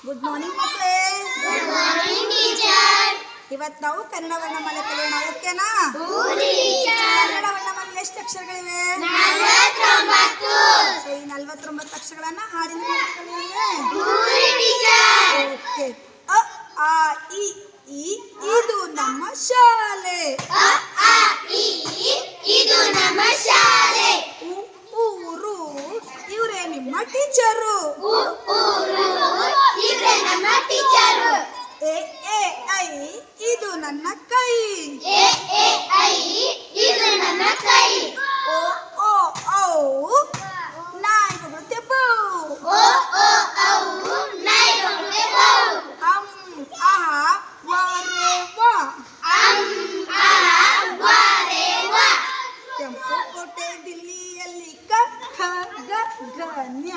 Good morning ಮಕ್ಕಳೇ. Good morning teacher. ಇವತ್ತು ನಾವು ಕನ್ನಡ ವರ್ಣಮಾಲೆ ಕಲಿಯೋಣ. ಓಕೆನಾ? ಕನ್ನಡ ವರ್ಣಮಾಲೆ ಎಷ್ಟು ಅಕ್ಷರಗಳಿವೆ? 49. ಸೊ ಈ 49 ಅಕ್ಷರಗಳನ್ನ ಹಾಡಿನ ಮೂಲಕ ಕಲಿಯೋಣ. ಓಕೆ. ಅ ಆ ಇ ಈ ಇದು ನಮ್ಮ ಶಾಲೆ. ಅ ಆ ಇ ಇದು ನಮ್ಮ ಶಾಲೆ. ಊರು ಇವರೇ ನಿಮ್ಮ ಟೀಚರು. ಊರು ಇವರೇ ನಮ್ಮ ಟೀಚರು. ಎ ಎ ಐ ಇದು ನನ್ನ ಕೈ. ಎ ಎ ಐ ಇದು ನನ್ನ ಕೈ. ಓ ಓ ಔ ನಾಯಿ ಬರುತ್ತೆ ಬೌ. ಓ ಓ ಔ ನಾಯಿ ಬರುತ್ತೆ ಬೌ. ಅಂ ಆಹಾ ವಾರೆ ವಾ. ಅಂ ಆ ವಾ ರೇ ವಾ. ಕೆಂಪು ಕೋಟೆ ದಿಲ್ಲಿಯಲ್ಲಿ ಕ ಖ ಗ ಘ ನ್ಯ.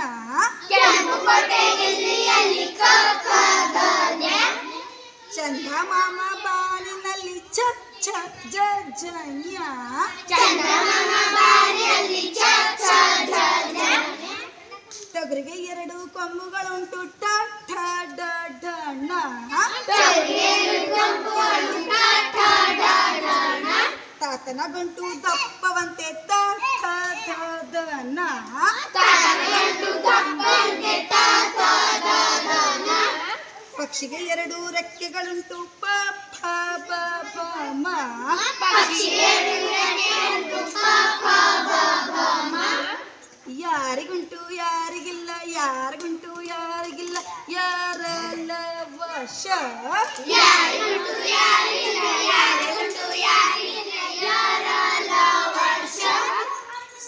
ಕೆಂಪು ಕೋಟೆ ದಿಲ್ಲಿಯಲ್ಲಿ ಕ ಖ ಗ ಜ್ಞ. ಚಂದಮಾಮ ಬಾನಿನಲ್ಲಿ ಛ ಛ ಜ ಜ ನ್ಯ. ಚಂದಮಾಮ ಬಾನಿಯಲ್ಲಿ ಛ ಛ ಝ ಝ. ತೊಗರಿಗೆ 2 ಕೊಂಬುಗಳುಂಟು ಟ ಠ ಡ ಢ ಣ. ತೊಗರಿಗೆ 2 ಕೊಂಬುಗಳು ಟ ಠ ಡ ಢ ಣ. ತಾತನ ಗಂಟು ದಪ್ಪವಂತೆ ತ ಥ ದ ದ ನ. ತಾತನ ಗಂಟು ದಪ್ಪವಂತೆ ತ ಥ ದ ದ ನ. ಪಕ್ಷಿಗೆ 2 ರೆಕ್ಕೆಗಳುಂಟು ಪ ಫ ಬ ಭ ಮ. ಪಕ್ಷಿಗೆ 2 ರೆಕ್ಕೆಗಳುಂಟು ಪ ಫ ಬ ಭ ಮ. ಯಾರಿಗುಂಟು ಯಾರಿಗಿಲ್ಲ ಯಾರಿಗುಂಟು ಯಾರಿಗಿಲ್ಲ ಯಾರಲ ವಶ. ಯಾರಿಗುಂಟು ಯಾರಿಗಿಲ್ಲ ಯಾರಿಗುಂಟು ಯಾರಿಗಿಲ್ಲ ಯಾರಲ ವರ್ಷ.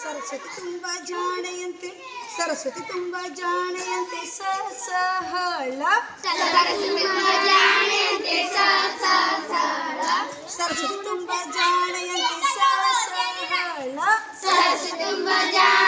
ಸರಸ್ವತಿ ತುಂಬಾ ಜಾಣೆಯಂತೆ ಸರಸ್ವತಿ ತುಂಬಾ ಜಾಣೆಯಂತೆ ಸ ಸಹಳ. ಸರಸ್ವತಿ ತುಂಬಾ ಜಾಣೆಯಂತೆ ಸ ಸ ಸರಳ. ಸರಸ್ವತಿ ತುಂಬಾ ಜಾಣೆಯಂತೆ ಸ ಸಹಳ. ಸರಸ್ವತಿ ತುಂಬಾ ಜಾಣೆಯಂತೆ